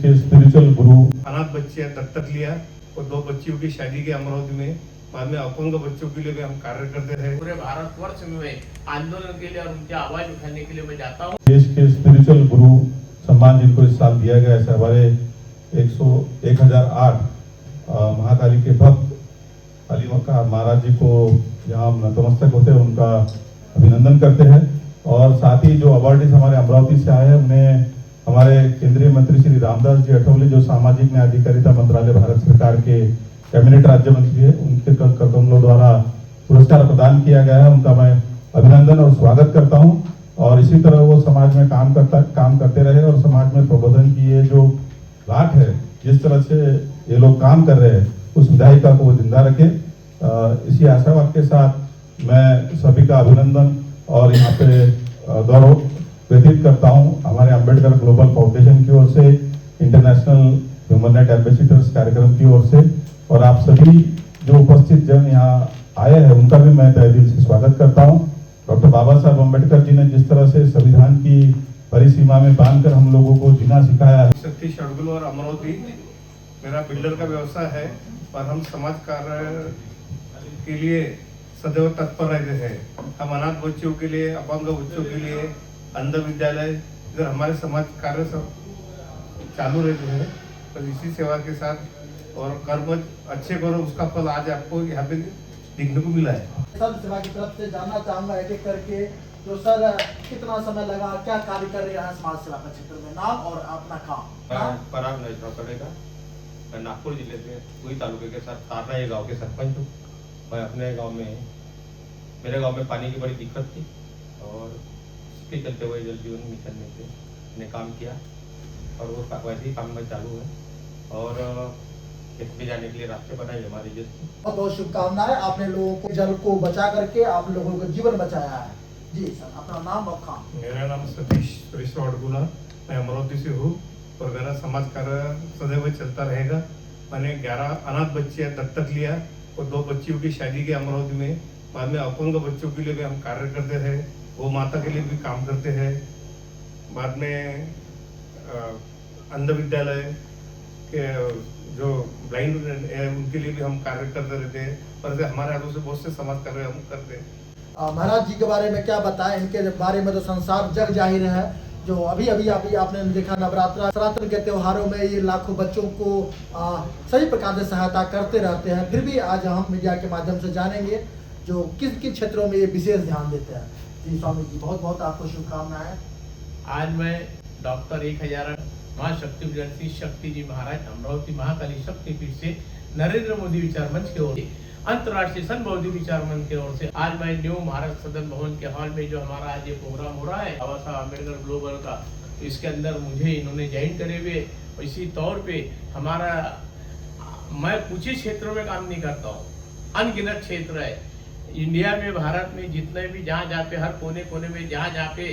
के स्पिरिचुअल गुरु। अनाथ बच्चियां दत्तक लिया और 2 बच्चियों की शादी की अमरावती में। बाद में अपंग बच्चों के लिए भी हम कार्य करते रहे। पूरे भारतवर्ष में आंदोलन के लिए और उनकी आवाज उठाने के लिए मैं जाता हूँ। देश के स्पिरिचुअल गुरु सम्मान जिनको इस साल दिया गया है, हमारे 1008 महाकाली के भक्त अली मक्का महाराज जी को यहाँ नतमस्तक होते हैं, उनका अभिनंदन करते हैं। और साथ ही जो अवार्डीज हमारे अमरावती से आए हैं उन्हें हमारे केंद्रीय मंत्री श्री रामदास जी अठौले, जो सामाजिक न्याय अधिकारिता मंत्रालय भारत सरकार के कैबिनेट राज्य मंत्री है, उनके कदमों द्वारा पुरस्कार प्रदान किया गया है। उनका मैं अभिनंदन और स्वागत करता हूं। और इसी तरह वो समाज में काम करते रहे और समाज में प्रबोधन की ये जो घाट है, जिस तरह से ये लोग काम कर रहे हैं, उस विधायिका को वो जिंदा रखे। इसी आशावाद के साथ मैं सभी का अभिनंदन और यहाँ पे गौरव व्यतीत करता हूँ हमारे अंबेडकर ग्लोबल फाउंडेशन की ओर से, इंटरनेशनल ह्यूमन राइट एम्बेसडर्स कार्यक्रम की ओर से, और आप सभी जो उपस्थित जन यहाँ आए हैं उनका भी मैं तहे दिल से स्वागत करता हूँ। डॉक्टर बाबा साहब अम्बेडकर जी ने जिस तरह से संविधान की परिसीमा में बांधकर हम लोगों को जीना सिखाया है। शक्ति शहडोल और अमरावती मेरा बिल्डर का व्यवसाय है और हम समाज कार्य के लिए सदैव तत्पर रहते हैं। हम अनाथ बच्चों के लिए, अपंग बच्चों के लिए, अंध विद्यालय, इधर हमारे समाज कार्य सब चालू रहते हैं। तो इसी सेवा के साथ और कर्म अच्छे करो, उसका फल आज आपको यहाँ पे देखने को मिला है। सब सेवा की तरफ से जानना चाहूंगा एक एक करके, तो सर कितना समय लगा, क्या कार्य कर रहे हैं समाज सेवा के क्षेत्र में, नाम और अपना काम। पराग नजरा पड़ेगा। मैं नागपुर जिले के पुरी तालुके के साथ तारना ये गाँव के सरपंच हूँ। मैं अपने गांव में, मेरे गांव में पानी की बड़ी दिक्कत थी और इसके चलते हुए जल जीवन मिशन में से ने काम किया और वो वैसे ही काम में चालू है और खेत में जाने के लिए रास्ते बनाए हमारे जैसे। बहुत बहुत शुभकामनाएं, आपने लोगों को जल को बचा करके आप लोगों का जीवन बचाया है। जी सर, अपना नाम और काम। मेरा नाम सतीश अड़गुला, मैं अमरावती से हूँ और मेरा समाज कार्य सदैव चलता रहेगा। मैंने 11 अनाथ बच्चियां दत्तक लिया और 2 बच्चियों की शादी की अमरावती में। बाद में अपंग बच्चों के लिए भी हम कार्य करते हैं, वो माता के लिए भी काम करते हैं। बाद में अंध विद्यालय के जो ब्लाइंड है उनके लिए भी हम कार्य करते रहते हैं। पर हमारे हाथों से बहुत से समाज कार्य हम करते हैं। महाराज जी के बारे में क्या बताएं, इनके बारे में तो संसार जग जाहिर है। जो अभी आपने देखा, नवरात्र के त्योहारों में ये लाखों बच्चों को सभी प्रकार से सहायता करते रहते हैं। फिर भी आज हम मीडिया के माध्यम से जानेंगे जो किस किस क्षेत्रों में ये विशेष ध्यान देते हैं। जी स्वामी जी, बहुत बहुत आपको शुभकामनाएं। आज मैं डॉक्टर 1000 महाशक्ति श्री शक्ति जी महाराज अमरावती महाकाली शक्तिपीठ से नरेंद्र मोदी विचार मंच की ओर से, अंतर्राष्ट्रीय संत बौद्धिक विचार मंच की ओर से आज मैं न्यू महाराष्ट्र सदन भवन के हॉल में जो हमारा आज ये प्रोग्राम हो रहा है बाबा साहब अम्बेडकर ग्लोबल का, तो इसके अंदर मुझे इन्होंने ज्वाइन करे हुए। इसी तौर पे हमारा, मैं कुछ ही क्षेत्रों में काम नहीं करता हूँ, अनगिनत क्षेत्र है इंडिया में, भारत में जितने भी जहाँ पे हर कोने कोने में जहाँ पे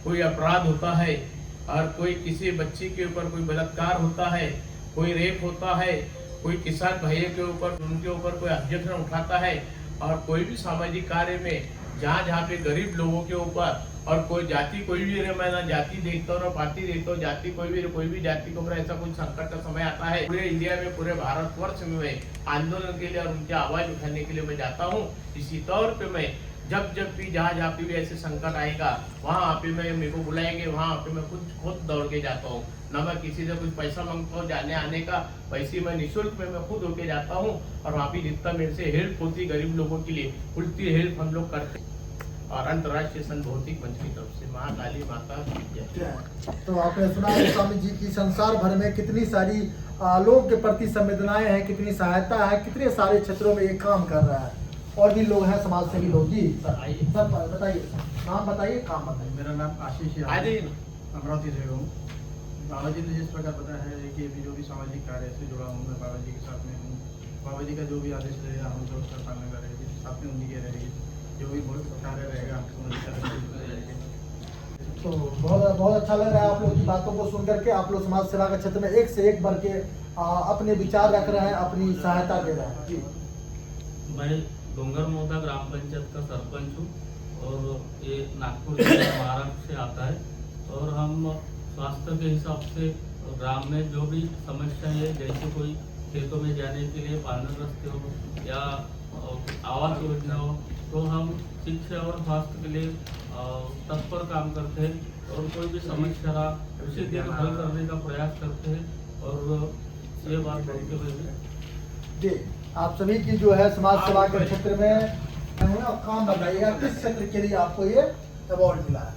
कोई अपराध होता है और कोई किसी बच्ची के ऊपर कोई बलात्कार होता है, कोई रेप होता है, कोई किसान भाइयों के ऊपर उनके ऊपर कोई ऑब्जेक्शन उठाता है, और कोई भी सामाजिक कार्य में जहाँ पे गरीब लोगों के ऊपर, और कोई जाति कोई भी, मैं ना जाति देखता हूँ ना पार्टी देखता हूँ, जाति कोई भी जाति के ऊपर ऐसा कुछ संकट का समय आता है, पूरे इंडिया में पूरे भारतवर्ष में आंदोलन के लिए और उनकी आवाज उठाने के लिए मैं जाता हूँ। इसी तौर पे मैं जब भी जहाँ पे भी ऐसे संकट आएगा वहाँ पे मैं, मेरे को बुलाएंगे, वहाँ पे मैं खुद दौड़ के जाता हूँ। ना मैं किसी से कुछ पैसा मांगता हूँ जाने आने का, पैसे मैं निःशुल्क में मैं खुद होके जाता हूँ और वहाँ पे जितना मेरे से हेल्प होती गरीब लोगों के लिए उल्टी हेल्प हम लोग करते हैं। और अंतर्राष्ट्रीय संत भौतिक मंच की तरफ से महाकाली माता जय। तो आपने सुना स्वामी जी की संसार भर में कितनी सारी लोगों के प्रति संवेदनाएं हैं, कितनी सहायता है, कितने सारे क्षेत्रों में ये काम कर रहा है। और भी लोग हैं समाज सेवी लोग। जी सर आइए, सर बताइए, नाम बताइए, काम बताइए। मेरा नाम आशीष है, अमरावती से हूँ। बाबा जी ने जिस प्रकार बताया है कि जो भी सामाजिक कार्य से जुड़ा हूँ, मैं बाबा जी के साथ में हूँ। बाबा जी का जो भी आदेश रहेगा हम जो उसका पालन करेंगे, साथ में उन्हीं के रहेगी, जो भी कार्य रहेगा तो बहुत अच्छा लग रहा है आप लोग की बातों को सुन करके। आप लोग समाज सेवा के क्षेत्र में एक से एक बढ़ के अपने विचार रख रहे हैं, अपनी सहायता दे रहे हैं। जी, मैं डोंगर मोहदा ग्राम पंचायत का सरपंच हूँ और ये नागपुर जिला महाराष्ट्र से आता है और हम स्वास्थ्य के हिसाब से ग्राम में जो भी समस्या है, जैसे कोई खेतों में जाने के लिए पानी रास्ते हो या आवास योजना हो, तो हम शिक्षा और स्वास्थ्य के लिए तत्पर काम करते हैं और कोई भी समस्या रहा उसे दिन हल करने का प्रयास करते हैं। और ये बात बोलते हुए जी, आप सभी की जो है समाज सेवा के क्षेत्र में काम बताइएगा, किस क्षेत्र के लिए आपको ये अवार्ड मिला है?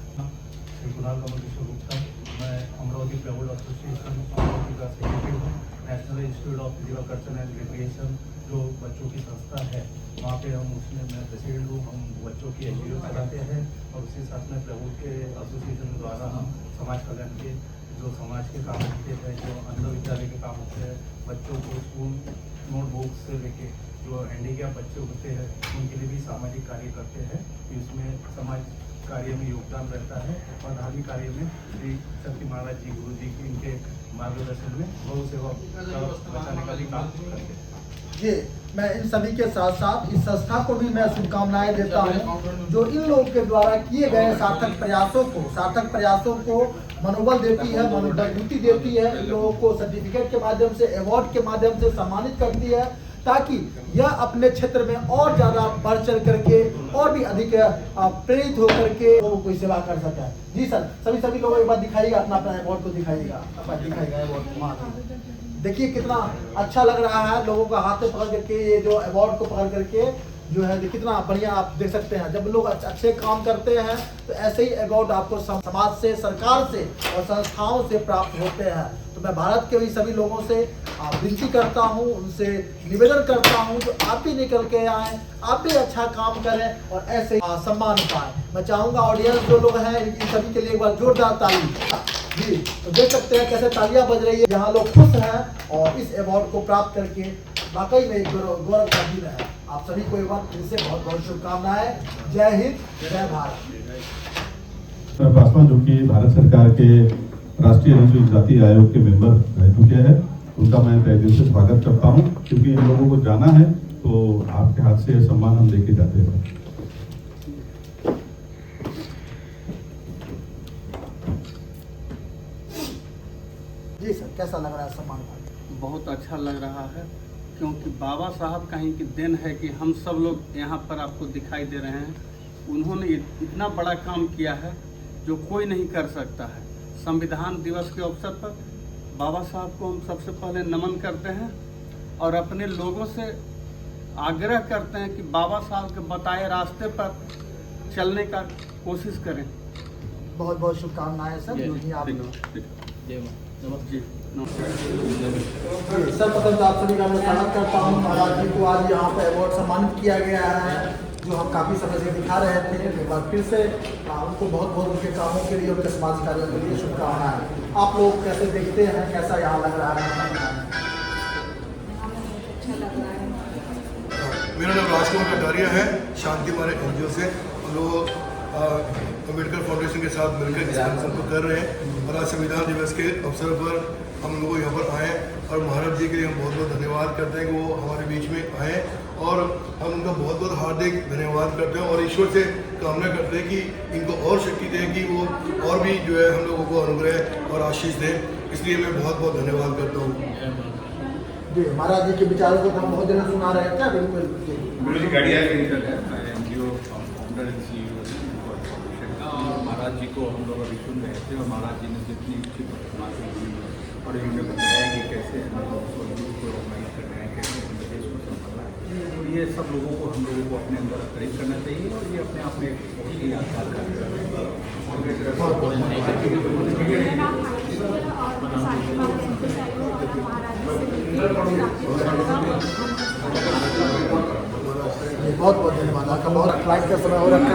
श्री कुणाल कमलेश्वर गुप्ता, मैं अमरावती प्लाईवुड एसोसिएशन अमरावती का सेक्रेटरी हूँ। National institute of physical culture and recreation जो बच्चों की संस्था है, वहाँ पे हम उसमें मैं प्रेसिडेंट हूँ। हम बच्चों की एनजीओ चलाते हैं और उसके साथ में प्लाईवुड के एसोसिएशन द्वारा हम समाज कल्याण के जो समाज के काम होते हैं, जो अंध विद्यालय के काम होते हैं, बच्चों को स्कूल नोटबुक से लेके जो हैंडीकैप बच्चे होते हैं उनके लिए भी सामाजिक कार्य करते हैं। इसमें समाज कार्य में योगदान रहता है और धार्मिक कार्य में श्री शक्ति महाराज जी गुरु जी की इनके मार्गदर्शन में गौ सेवा बचाने का भी काम करते हैं। जी, मैं इन सभी के साथ साथ इस संस्था को भी मैं शुभकामनाएं देता हूं, जो इन लोगों के द्वारा किए गए सार्थक प्रयासों को मनोबल देती है, मजबूती देती है। इन लोगों को सर्टिफिकेट के माध्यम से, अवार्ड के माध्यम से सम्मानित करती है, ताकि यह अपने क्षेत्र में और ज्यादा बढ़ चढ़ करके और भी अधिक प्रेरित होकर के लोगों को सेवा कर सके। जी सर, सभी लोग एक बार दिखाइएगा, अपना अवार्ड को दिखाइएगा, अवार्ड देखिए कितना अच्छा लग रहा है। लोगों का हाथ से पकड़ करके ये जो अवार्ड को पकड़ करके जो है कितना बढ़िया आप देख सकते हैं। जब लोग अच्छे काम करते हैं तो ऐसे ही अवार्ड आपको समाज से, सरकार से और संस्थाओं से प्राप्त होते हैं। तो मैं भारत के भी सभी लोगों से विनती करता हूं, उनसे निवेदन करता हूं, जो आप भी निकल के आए, आप भी अच्छा काम करें और ऐसे सम्मान पाएं। मैं चाहूँगा ऑडियंस जो लोग हैं इन सभी के लिए एक बार जोरदार ताली। जी, तो देख सकते हैं कैसे तालियां बज रही है, यहाँ लोग खुश हैं और इस अवार्ड को प्राप्त करके वाकई में एक गौरव का दिन है। आप सभी को एक बार फिर से बहुत बहुत शुभकामनाएं। जय हिंद, जय भारत। पासवान जो कि भारत सरकार के राष्ट्रीय अनुसूचित जाति आयोग के मेंबर रह चुके हैं, उनका मैं तहे दिल से स्वागत करता हूं, क्योंकि इन लोगों को जाना है तो आपके हाथ से सम्मान हम लेके जाते हैं। जी सर, कैसा लग रहा है सम्मान पाकर? बहुत अच्छा लग रहा है, क्योंकि बाबा साहब का ही की देन है कि हम सब लोग यहाँ पर आपको दिखाई दे रहे हैं। उन्होंने इतना बड़ा काम किया है जो कोई नहीं कर सकता है। संविधान दिवस के अवसर पर बाबा साहब को हम सबसे पहले नमन करते हैं और अपने लोगों से आग्रह करते हैं कि बाबा साहब के बताए रास्ते पर चलने का कोशिश करें। बहुत बहुत शुभकामनाएं सर। सर्वप्रथम तो आप सभी का मैं स्वागत करता हूँ। महाराज जी को आज यहाँ पे अवार्ड सम्मानित किया गया है, जो हम काफ़ी समय से दिखा रहे थे। एक बार फिर से उनको बहुत बहुत उनके कामों के लिए, उनके समाज कार्यों के लिए शुभकामनाएं। आप लोग कैसे देखते हैं, कैसा यहाँ लग रहा है? मेरा नाम राजकुमार कटारिया है, शांति हमारे एनजीओ से। हम लोग अम्बेडकर फाउंडेशन के साथ मिलकर इस कार्यक्रम को कर रहे हैं और आज संविधान दिवस के अवसर पर हम लोग यहाँ पर आए और महाराज जी के लिए हम बहुत बहुत धन्यवाद करते हैं कि वो हमारे बीच में आए और हम उनका बहुत बहुत हार्दिक धन्यवाद करते हैं और ईश्वर से कामना करते हैं कि इनको और शक्ति दें कि वो और भी जो है हम लोगों को अनुग्रह और आशीष दें। इसलिए मैं बहुत बहुत धन्यवाद करता हूँ। जी, महाराज जी के विचारों को हम बहुत देर सुना रहे थे। महाराज जी को हम लोग अभी सुन रहे थे और महाराज जी ने जितनी उचित बातें की और इन्होंने बताया कि कैसे हम लोग को ऑर्गेनाइज कर रहे हैं, कैसे हम देश को संभालना है। और ये सब लोगों को, हम लोगों को अपने अंदर प्रेरित करना चाहिए और ये अपने आप में बहुत ही यादगार बहुत बहुत धन्यवाद। आपका बहुत फ्लाइट का समय हो रखा है।